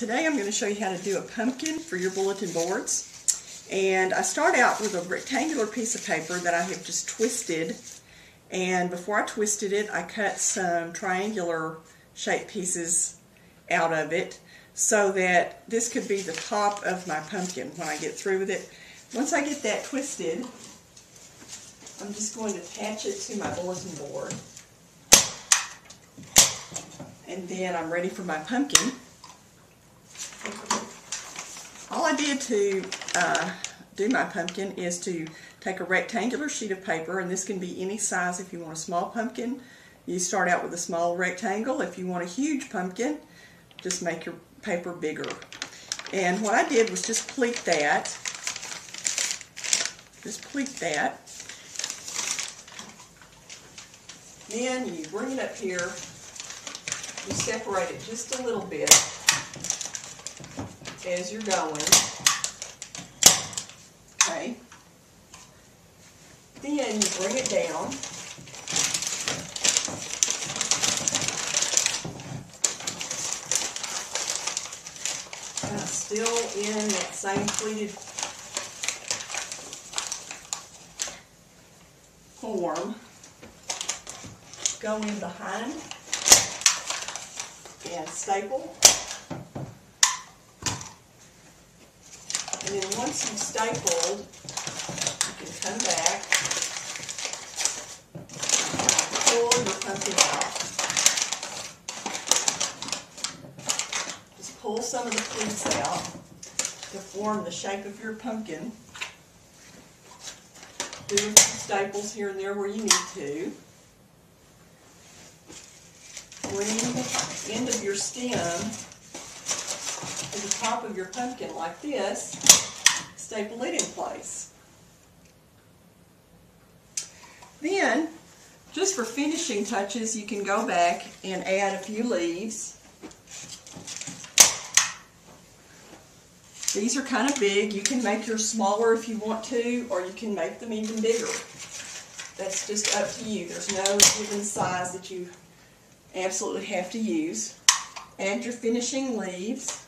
Today I'm going to show you how to do a pumpkin for your bulletin boards. And I start out with a rectangular piece of paper that I have just twisted. And before I twisted it, I cut some triangular shaped pieces out of it so that this could be the top of my pumpkin when I get through with it. Once I get that twisted, I'm just going to attach it to my bulletin board. And then I'm ready for my pumpkin. All I did to do my pumpkin is to take a rectangular sheet of paper, and this can be any size. If you want a small pumpkin, you start out with a small rectangle. If you want a huge pumpkin, just make your paper bigger. And what I did was just pleat that. Then you bring it up here. You separate it just a little bit as you're going. Okay. Then you bring it down. Still in that same pleated form. Go in behind and staple. And then once you've stapled, you can come back, pull your pumpkin out. Just pull some of the pleats out to form the shape of your pumpkin. Do a few staples here and there where you need to. Bring the end of your stem to the top of your pumpkin like this. Staple it in place. Then, just for finishing touches, you can go back and add a few leaves. These are kind of big. You can make yours smaller if you want to, or you can make them even bigger. That's just up to you. There's no given size that you absolutely have to use. Add your finishing leaves,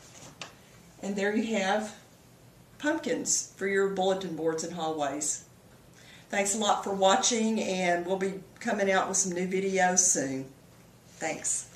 and there you have pumpkins for your bulletin boards and hallways. Thanks a lot for watching, and we'll be coming out with some new videos soon. Thanks.